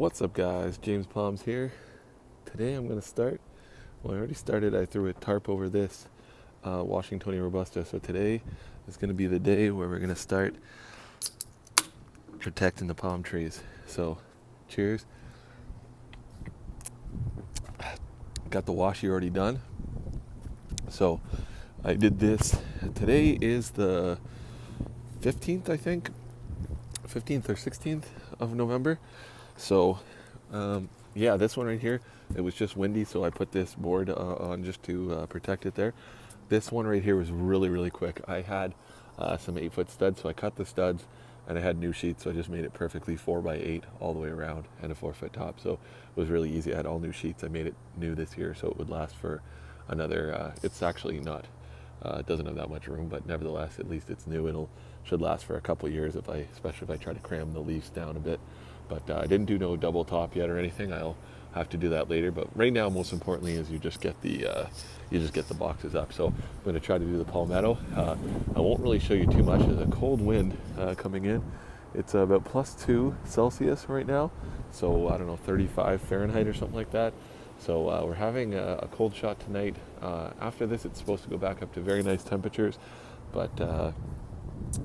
What's up, guys? James Palms here. Today I'm going to start. Well, I already started. I threw a tarp over this Washingtonia robusta. So today is going to be the day where we're going to start protecting the palm trees. So, cheers. Got the washi already done. So, I did this. Today is the 15th, I think. 15th or 16th of November. So, this one right here, it was just windy, so I put this board on just to protect it there. This one right here was really, really quick. I had some 8-foot studs, so I cut the studs, and I had new sheets, so I just made it perfectly 4x8 all the way around, and a 4-foot top. So it was really easy. I had all new sheets. I made it new this year, so it would last for another. It's actually not. It doesn't have that much room, but nevertheless, at least it's new. It'll should last for a couple years, especially if I try to cram the leaves down a bit. But I didn't do no double top yet or anything. I'll have to do that later. But right now, most importantly, is you just get the boxes up. So I'm going to try to do the palmetto. I won't really show you too much. There's a cold wind coming in. It's about +2 Celsius right now. So I don't know, 35 Fahrenheit or something like that. So we're having a cold shot tonight. After this, it's supposed to go back up to very nice temperatures. But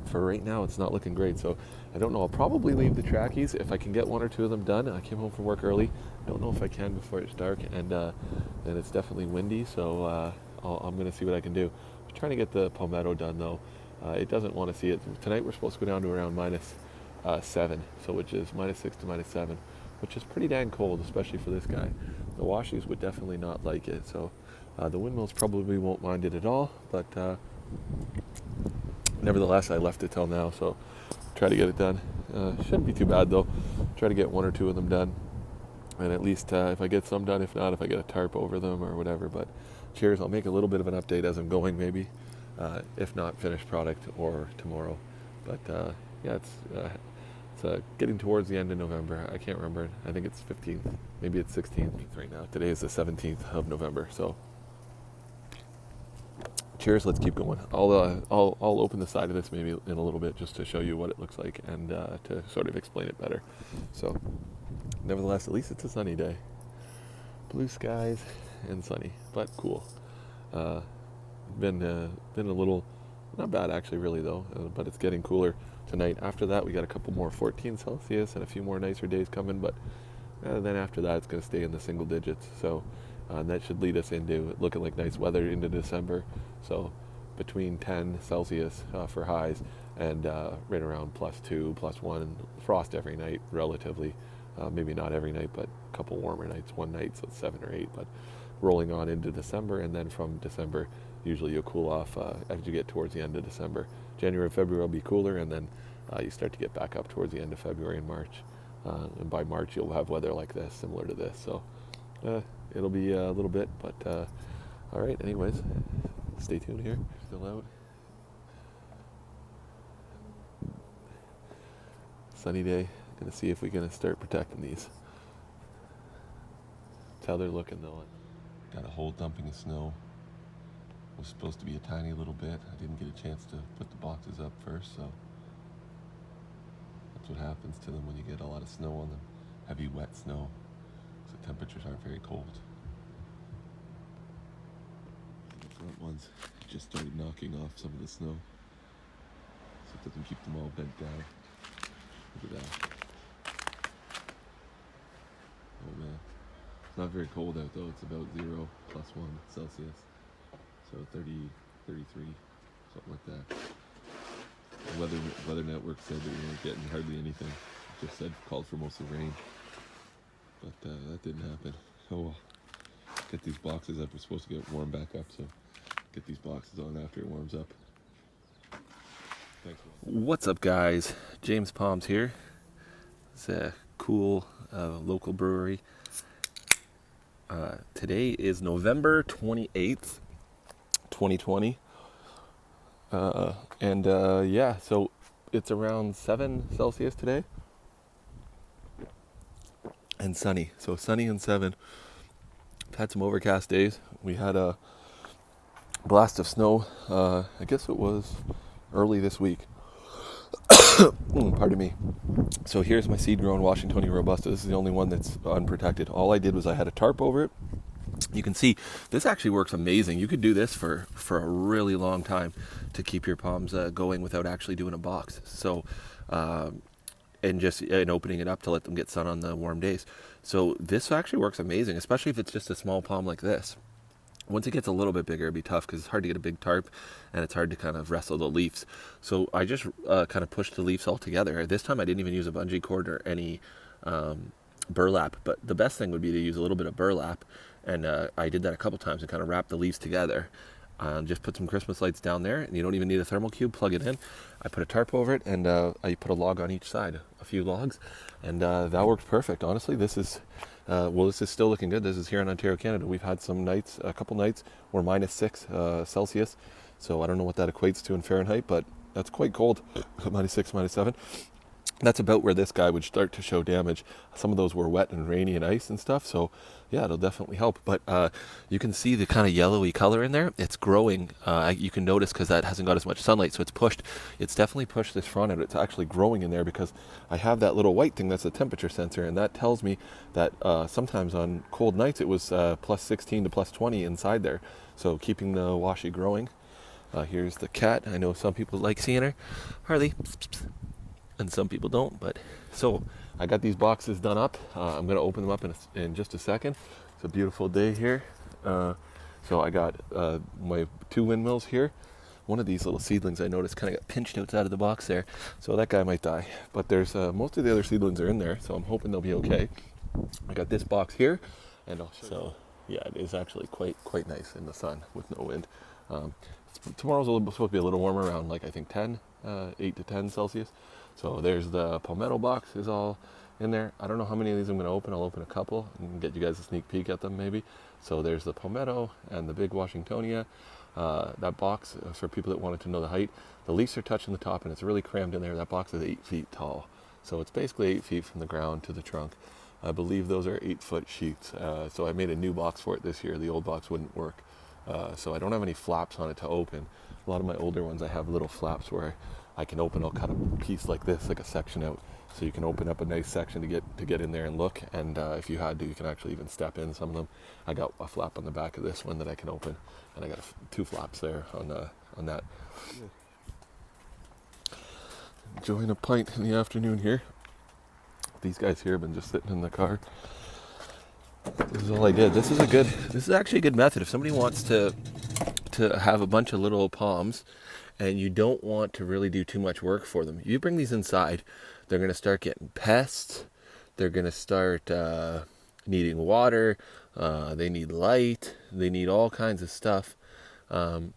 for right now, it's not looking great. So I don't know. I'll probably leave the trackies if I can get 1 or 2 of them done. I came home from work early. Don't know if I can before it's dark, and it's definitely windy. So I'm going to see what I can do. I'm trying to get the palmetto done though. It doesn't want to see it tonight. We're supposed to go down to around -7, so which is -6 to -7, which is pretty dang cold, especially for this guy. The washies would definitely not like it. So the windmills probably won't mind it at all, but nevertheless, I left it till now, so try to get it done. Shouldn't be too bad though. Try to get 1 or 2 of them done, and at least if I get some done, if not, if I get a tarp over them or whatever. But cheers. I'll make a little bit of an update as I'm going, maybe. If not finished product or tomorrow. But it's getting towards the end of November. I can't remember. I think it's 15th. Maybe it's 16th right now. Today is the 17th of November. So cheers. Let's keep going. I'll open the side of this maybe in a little bit just to show you what it looks like and to sort of explain it better. So nevertheless, at least it's a sunny day. Blue skies and sunny, but cool. Been a little, not bad actually, really though, but it's getting cooler tonight. After that, we got a couple more 14 Celsius and a few more nicer days coming, but then after that, it's going to stay in the single digits. So that should lead us into looking like nice weather into December. So between 10 Celsius for highs and right around +2, +1, frost every night, relatively. Maybe not every night, but a couple warmer nights. One night, so it's 7 or 8. But rolling on into December, and then from December, usually you'll cool off as you get towards the end of December. January and February will be cooler, and then you start to get back up towards the end of February and March. And by March, you'll have weather like this, similar to this. So it'll be a little bit, but all right. Anyways, stay tuned here. Still out. Sunny day. Gonna see if we can start protecting these. That's how they're looking though. Got a whole dumping of snow. It was supposed to be a tiny little bit. I didn't get a chance to put the boxes up first, so that's what happens to them when you get a lot of snow on them. Heavy, wet snow. So temperatures aren't very cold. The front ones just started knocking off some of the snow, so it doesn't keep them all bent down. Look at that. Oh man. It's not very cold out though. It's about 0 +1 Celsius. So 30, 33, something like that. The weather network said that we weren't getting hardly anything. It just said called for mostly rain. But that didn't happen. Oh well. Get these boxes up. We're supposed to get warm back up, so get these boxes on after it warms up. Thanks. What's up, guys? James Palms here. It's a cool local brewery. Today is November 28th, 2020. So it's around 7 Celsius today. And sunny. So sunny and 7. I've had some overcast days. We had a blast of snow. I guess it was early this week. Pardon me. So here's my seed-grown Washingtonia robusta. This is the only one that's unprotected. All I did was I had a tarp over it. You can see this actually works amazing. You could do this for a really long time to keep your palms going without actually doing a box. So, and opening it up to let them get sun on the warm days. So this actually works amazing, especially if it's just a small palm like this. Once it gets a little bit bigger, it'd be tough because it's hard to get a big tarp and it's hard to kind of wrestle the leaves. So I just kind of pushed the leaves all together. This time I didn't even use a bungee cord or any burlap, but the best thing would be to use a little bit of burlap, and I did that a couple times and kind of wrapped the leaves together. Just put some Christmas lights down there, and you don't even need a thermal cube. Plug it in. I put a tarp over it, and I put a log on each side, a few logs, and that worked perfect. Honestly, this is still looking good. This is here in Ontario, Canada. We've had some nights, a couple nights, were -6 Celsius, so I don't know what that equates to in Fahrenheit, but that's quite cold. -6, -7. That's about where this guy would start to show damage. Some of those were wet and rainy and ice and stuff, so yeah, it'll definitely help. But you can see the kind of yellowy color in there. It's growing. You can notice because that hasn't got as much sunlight, so it's definitely pushed this front out. It's actually growing in there because I have that little white thing that's a temperature sensor, and that tells me that sometimes on cold nights it was +16 to +20 inside there. So keeping the washi growing. Here's the cat. I know some people like seeing her. Harley. And some people don't, but so I got these boxes done up. I'm going to open them up in just a second. It's a beautiful day here. So I got my 2 windmills here. One of these little seedlings I noticed kind of got pinched outside of the box there, so that guy might die. But there's most of the other seedlings are in there, so I'm hoping they'll be okay. I got this box here, and I'll show you. So yeah, it is actually quite nice in the sun with no wind. Tomorrow's supposed to be a little warmer, around like I think 8 to 10 Celsius. So there's the palmetto box is all in there. I don't know how many of these I'm going to open. I'll open a couple and get you guys a sneak peek at them maybe. So there's the palmetto and the big Washingtonia. That box, for people that wanted to know the height, the leaves are touching the top and it's really crammed in there. That box is 8 feet tall. So it's basically 8 feet from the ground to the trunk. I believe those are 8-foot sheets. So I made a new box for it this year. The old box wouldn't work. So I don't have any flaps on it to open. A lot of my older ones I have little flaps where I can open. I'll cut a piece like this, like a section out, so you can open up a nice section to get in there and look. And if you had to, you can actually even step in some of them. I got a flap on the back of this one that I can open, and I got 2 flaps there on that. Enjoying a pint in the afternoon here. These guys here have been just sitting in the car. This is all I did. This is actually a good method if somebody wants to have a bunch of little palms and you don't want to really do too much work for them. You bring these inside, they're going to start getting pests. They're going to start needing water. They need light. They need all kinds of stuff. Like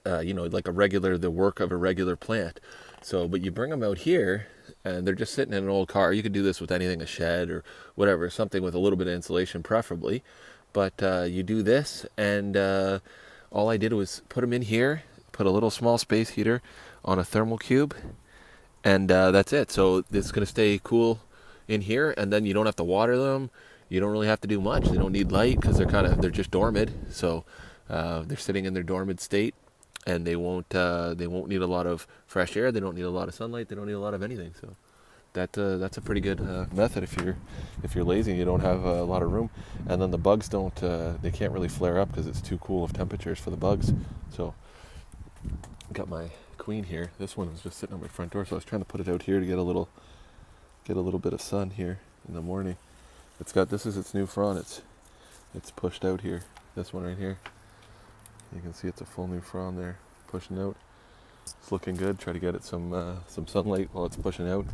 the work of a regular plant. So, but you bring them out here and they're just sitting in an old car. You could do this with anything, a shed or whatever, something with a little bit of insulation preferably. But you do this, and all I did was put them in here, put a little small space heater on a thermal cube, and that's it. So it's going to stay cool in here, and then you don't have to water them. You don't really have to do much. They don't need light because they're just dormant. So they're sitting in their dormant state, and they won't need a lot of fresh air. They don't need a lot of sunlight. They don't need a lot of anything. So that's a pretty good method if you're lazy and you don't have a lot of room. And then the bugs they can't really flare up because it's too cool of temperatures for the bugs. So got my queen here. This one was just sitting on my front door, so I was trying to put it out here to get a little bit of sun here in the morning. This is its new frond. It's pushed out here. This one right here. You can see it's a full new frond there, pushing out. It's looking good. Try to get it some sunlight while it's pushing out.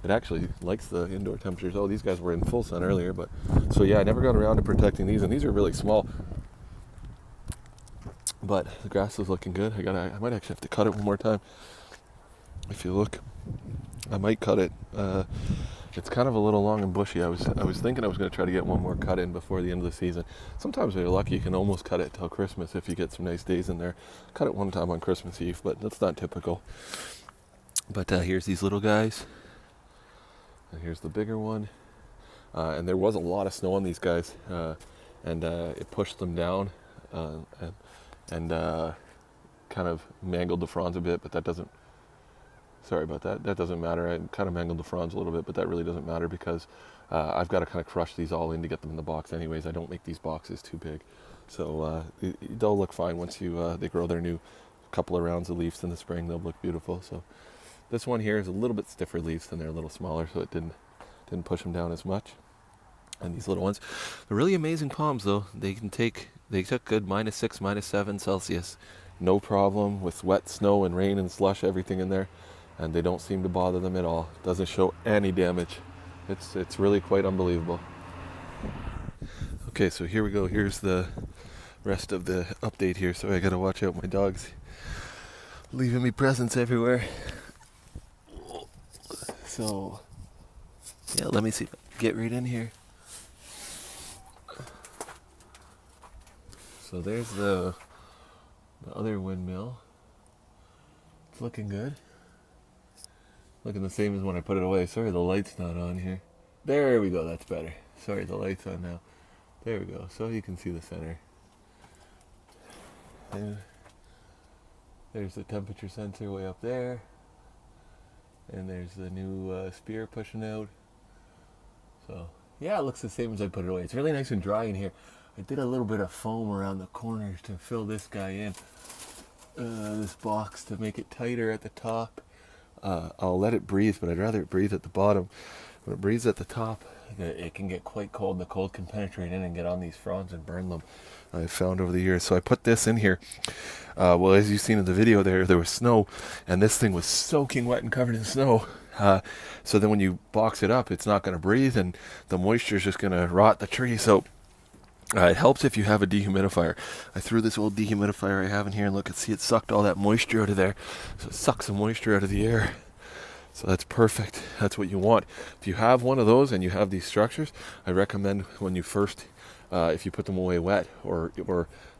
It actually likes the indoor temperatures. Oh, these guys were in full sun earlier, but so yeah, I never got around to protecting these, and these are really small. But the grass is looking good. I might actually have to cut it one more time. If you look, I might cut it. It's kind of a little long and bushy. I was thinking I was going to try to get one more cut in before the end of the season. Sometimes if you're lucky, you can almost cut it till Christmas if you get some nice days in there. Cut it one time on Christmas Eve, but that's not typical. But here's these little guys. And here's the bigger one. And there was a lot of snow on these guys. And it pushed them down and kind of mangled the fronds a bit, but that doesn't Sorry about that. That doesn't matter. I kind of mangled the fronds a little bit, but that really doesn't matter because I've got to kind of crush these all in to get them in the box anyways. I don't make these boxes too big. So they'll look fine once they grow their new couple of rounds of leaves in the spring. They'll look beautiful. So this one here is a little bit stiffer leaves and they're a little smaller, so it didn't push them down as much. And these little ones, they're really amazing palms though. They took good -6, -7 Celsius. No problem with wet snow and rain and slush, everything in there. And they don't seem to bother them at all. Doesn't show any damage. It's really quite unbelievable. Okay, so here we go. Here's the rest of the update here. So I gotta watch out, my dogs leaving me presents everywhere. So yeah, let me see if I can get right in here. So there's the other windmill. It's looking good. Looking the same as when I put it away. Sorry, the light's not on here. There we go, that's better. Sorry, the light's on now. There we go, so you can see the center. And there's the temperature sensor way up there. And there's the new spear pushing out. So, yeah, it looks the same as I put it away. It's really nice and dry in here. I did a little bit of foam around the corners to fill this guy in. This box to make it tighter at the top. I'll let it breathe, but I'd rather it breathe at the bottom. When it breathes at the top, it can get quite cold. The cold can penetrate in and get on these fronds and burn them, I've found over the years. So I put this in here. Well, as you've seen in the video there was snow, and this thing was soaking wet and covered in snow. So then when you box it up, it's not going to breathe, and the moisture is just going to rot the tree. So it helps if you have a dehumidifier. I threw this old dehumidifier I have in here, and look, see, it sucked all that moisture out of there. So it sucks the moisture out of the air. So that's perfect. That's what you want. If you have one of those and you have these structures, I recommend when you first, if you put them away wet, or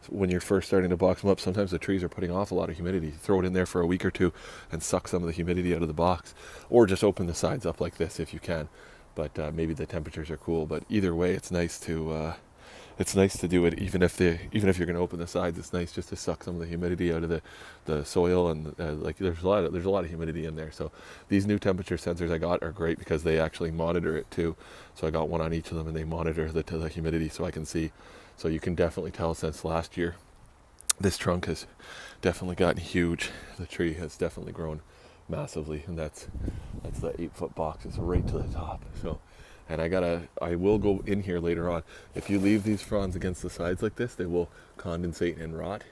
when you're first starting to box them up, sometimes the trees are putting off a lot of humidity. Throw it in there for a week or two and suck some of the humidity out of the box. Or just open the sides up like this if you can. But maybe the temperatures are cool. But either way, it's nice to do it, even if you're going to open the sides. It's nice just to suck some of the humidity out of the soil, and like there's a lot of humidity in there. So these new temperature sensors I got are great because they actually monitor it too. So I got one on each of them, and they monitor the humidity, so I can see. So you can definitely tell since last year, this trunk has definitely gotten huge. The tree has definitely grown massively, and that's the 8-foot box. It's right to the top. So. And I will go in here later on. If you leave these fronds against the sides like this, they will condensate and rot.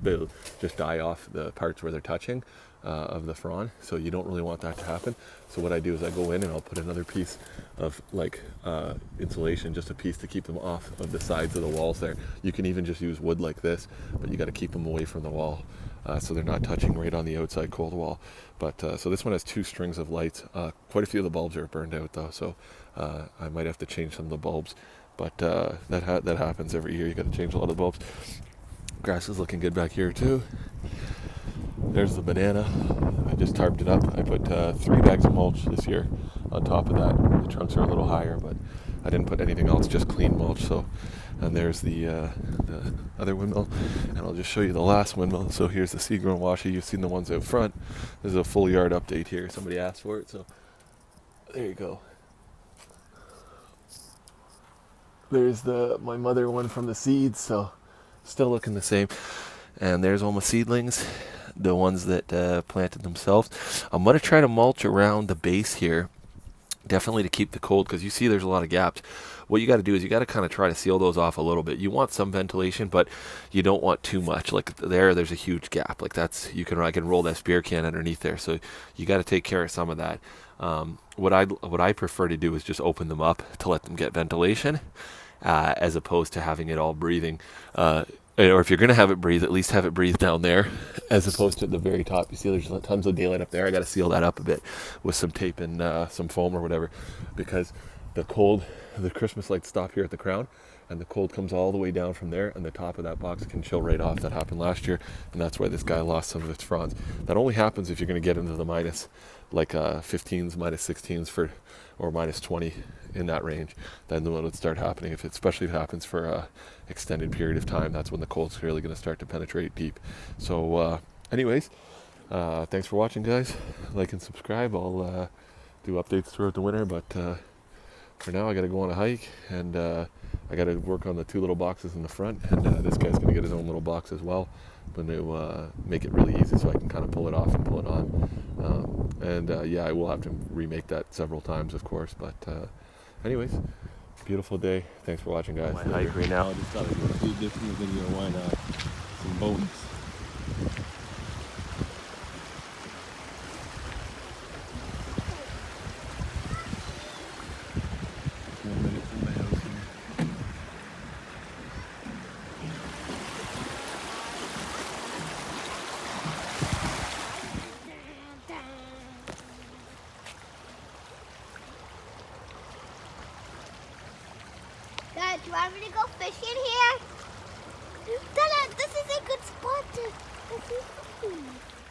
They'll just die off the parts where they're touching of the frond. So you don't really want that to happen. So what I do is I go in and I'll put another piece of insulation, just a piece to keep them off of the sides of the walls there. You can even just use wood like this, but you got to keep them away from the wall. So they're not touching right on the outside cold wall. But so this one has 2 strings of lights. Quite a few of the bulbs are burned out though, so I might have to change some of the bulbs. But that happens every year. You got to change a lot of the bulbs. Grass is looking good back here too. There's the banana. I just tarped it up. I put 3 bags of mulch this year on top of that. The trunks are a little higher, but I didn't put anything else, just clean mulch. So, and there's the other windmill, and I'll just show you the last windmill. So here's the seed-grown washi. You've seen the ones out front. There's a full yard update here. Somebody asked for it, so there you go. There's my mother one from the seeds, so still looking the same. And there's all my seedlings, the ones that planted themselves. I'm going to try to mulch around the base here, definitely to keep the cold, because you see there's a lot of gaps. What you got to do is you got to kind of try to seal those off a little bit. You want some ventilation, but you don't want too much. Like there's a huge gap. Like I can roll that spear can underneath there. So you got to take care of some of that. What I prefer to do is just open them up to let them get ventilation, as opposed to having it all breathing. Or if you're going to have it breathe, at least have it breathe down there, as opposed to at the very top. You see there's tons of daylight up there. I got to seal that up a bit with some tape and some foam or whatever, because the Christmas lights stop here at the crown, and the cold comes all the way down from there, and the top of that box can chill right off. That happened last year, and that's why this guy lost some of its fronds. That only happens if you're going to get into the minus, 15s, minus 16s or minus 20 in that range. Then when it would start happening, especially if it happens for a extended period of time, that's when the cold's really going to start to penetrate deep. So anyways, Thanks for watching, guys. Like and subscribe. I'll do updates throughout the winter, but for now I gotta go on a hike, and I gotta work on the two little boxes in the front, and this guy's gonna get his own little box as well. I'm gonna make it really easy so I can kind of pull it off and pull it on. Yeah, I will have to remake that several times, of course, but anyways, beautiful day. Thanks for watching, guys. My hike right now, I just thought I'd include this in the video. Why not? Some bonus. Dad, do you want me to go fishing here? Dad, this is a good spot to fish.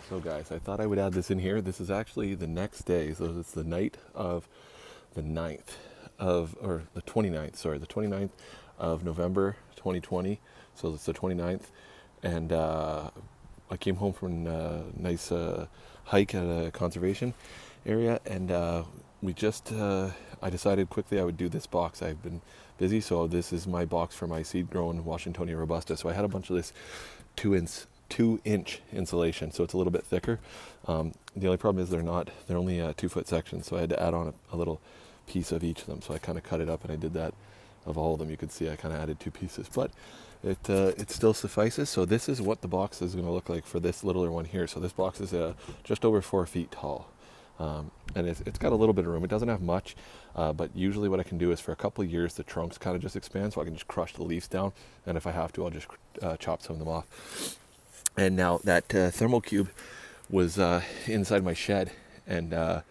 So guys, I thought I would add this in here. This is actually the next day, so it's the night of the 9th of, or the 29th, sorry, the 29th of November 2020. So it's the 29th, and I came home from a nice hike at a conservation area, and I decided quickly I would do this box. I've been busy, so this is my box for my seed-grown Washingtonia robusta. So I had a bunch of this 2-inch insulation, so it's a little bit thicker. The only problem is they're only 2-foot sections, so I had to add on a little piece of each of them. So I kind of cut it up, and I did that of all of them. You could see I kind of added 2 pieces, but it still suffices. So this is what the box is going to look like for this littler one here. So this box is just over 4 feet tall. And it's got a little bit of room. It doesn't have much, but usually what I can do is for a couple of years the trunks kind of just expand, so I can just crush the leaves down, and if I have to, I'll just chop some of them off. And now that thermal cube was inside my shed, and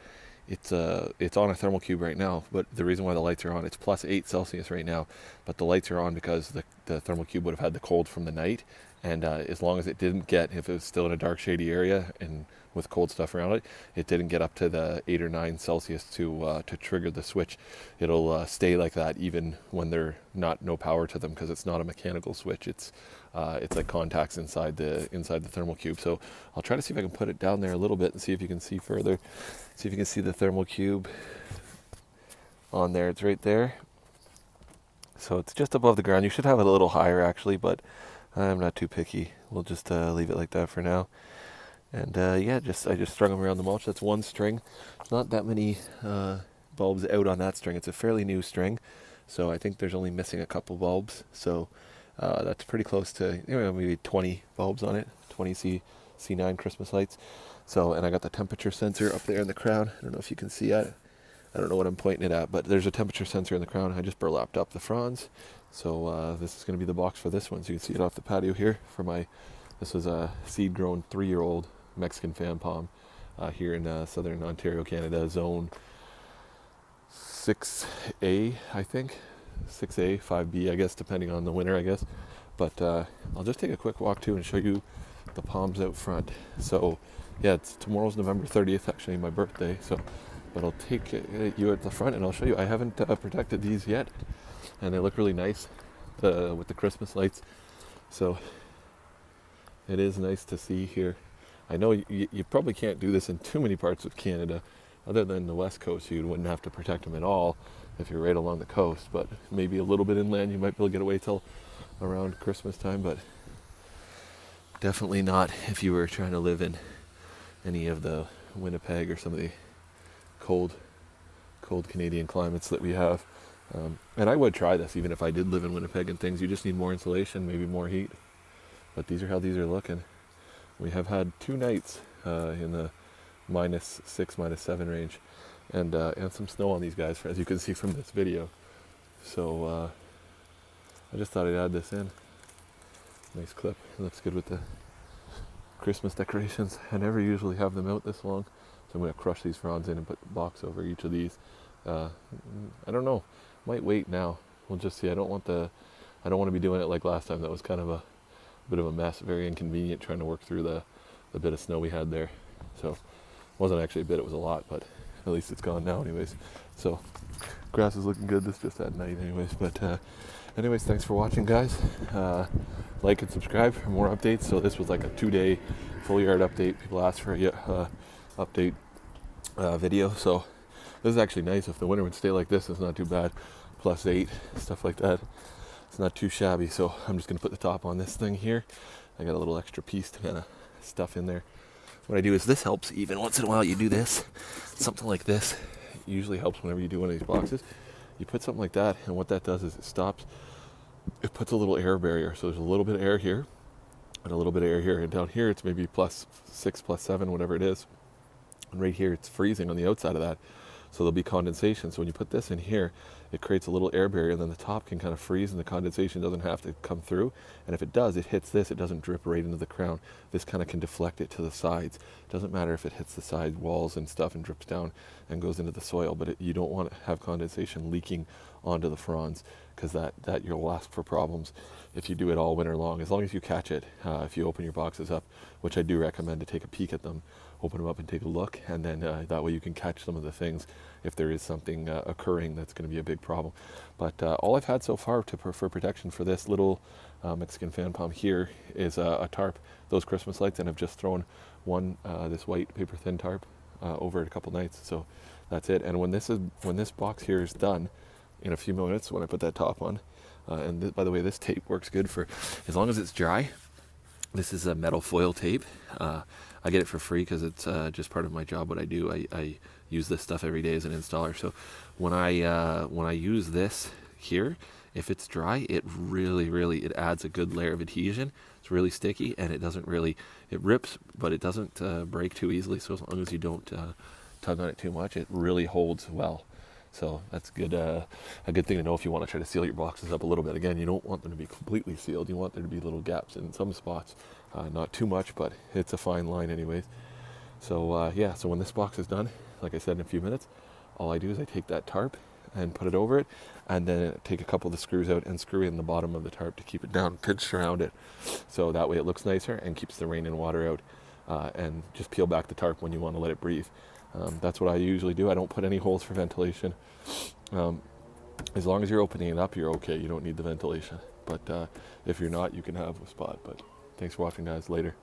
it's on a thermal cube right now, but the reason why the lights are on, it's plus 8 Celsius right now, but the lights are on because the thermal cube would have had the cold from the night, and as long as it didn't get, if it was still in a dark shady area and with cold stuff around it, it didn't get up to the 8 or 9 Celsius to trigger the switch. It'll stay like that even when they're no power to them, because it's not a mechanical switch. It's like contacts inside the thermal cube. So I'll try to see if I can put it down there a little bit and see if you can see further. See if you can see the thermal cube on there. It's right there. So it's just above the ground. You should have it a little higher actually, but I'm not too picky. We'll just leave it like that for now. And yeah, I just strung them around the mulch. That's one string. There's not that many bulbs out on that string. It's a fairly new string, so I think there's only missing a couple bulbs. So that's pretty close to maybe 20 bulbs on it, 20 C9 Christmas lights. So, and I got the temperature sensor up there in the crown. I don't know if you can see it. I don't know what I'm pointing it at, but there's a temperature sensor in the crown. I just burlapped up the fronds. So this is going to be the box for this one. So you can see it off the patio here. This was a seed-grown 3-year-old Mexican fan palm here in southern Ontario, Canada, zone 6A, I think. 6A, 5B, I guess, depending on the winter, I guess. But I'll just take a quick walk too and show you the palms out front. So yeah, tomorrow's November 30th, actually my birthday. But I'll take you at the front and I'll show you. I haven't protected these yet, and they look really nice with the Christmas lights. So it is nice to see here. I know you probably can't do this in too many parts of Canada, other than the west coast. You wouldn't have to protect them at all if you're right along the coast, but maybe a little bit inland you might be able to get away till around Christmas time, but definitely not if you were trying to live in any of the Winnipeg or some of the cold Canadian climates that we have. And I would try this even if I did live in Winnipeg and things. You just need more insulation, maybe more heat. But these are how these are looking. We have had 2 nights in the -6, -7 range, and some snow on these guys, as you can see from this video. So I just thought I'd add this in. Nice clip. It looks good with the Christmas decorations. I never usually have them out this long, so I'm going to crush these fronds in and put a box over each of these. I don't know. Might wait now. We'll just see. I don't want to be doing it like last time. That was kind of a bit of a mess, very inconvenient trying to work through the bit of snow we had there. So it wasn't actually a bit, it was a lot, but at least it's gone now anyways. So grass is looking good. This just at night anyways, but anyways, thanks for watching, guys. Like and subscribe for more updates. So this was like a 2-day full yard update. People ask for a update video. So this is actually nice. If the winter would stay like this, it's not too bad. +8, stuff like that. It's not too shabby. So I'm just gonna put the top on this thing here. I got a little extra piece to kind of stuff in there. What I do is this helps even once in a while. You do this, something like this. It usually helps whenever you do one of these boxes. You put something like that, and what that does is it puts a little air barrier. So there's a little bit of air here and a little bit of air here, and down here it's maybe +6, +7, whatever it is. And right here it's freezing on the outside of that, so there'll be condensation. So when you put this in here, it creates a little air barrier, and then the top can kind of freeze and the condensation doesn't have to come through. And if it does, it hits this, it doesn't drip right into the crown. This kind of can deflect it to the sides. It doesn't matter if it hits the side walls and stuff and drips down and goes into the soil, but you don't want to have condensation leaking onto the fronds, because that you'll ask for problems if you do it all winter long. As long as you catch it, if you open your boxes up, which I do recommend to take a peek at them, open them up and take a look, and then that way you can catch some of the things if there is something occurring that's going to be a big problem. But all I've had so far for protection for this little Mexican fan palm here is a tarp, those Christmas lights, and I've just thrown one this white paper thin tarp over it a couple nights. So that's it. And when this box here is done in a few minutes, when I put that top on, and by the way, this tape works good for as long as it's dry. This is a metal foil tape. I get it for free because it's just part of my job. What I do, I use this stuff every day as an installer. So when I use this here, if it's dry, it really it adds a good layer of adhesion. It's really sticky, and it rips, but it doesn't break too easily. So as long as you don't tug on it too much, it really holds well. So that's good. A good thing to know if you want to try to seal your boxes up a little bit. Again, you don't want them to be completely sealed. You want there to be little gaps in some spots. Not too much, but it's a fine line anyways. So yeah, so when this box is done, like I said, in a few minutes, all I do is I take that tarp and put it over it, and then take a couple of the screws out and screw in the bottom of the tarp to keep it down, pinched around it. So that way it looks nicer and keeps the rain and water out, and just peel back the tarp when you want to let it breathe. That's what I usually do. I don't put any holes for ventilation. As long as you're opening it up, you're okay. You don't need the ventilation. But if you're not, you can have a spot. But thanks for watching, guys. Later.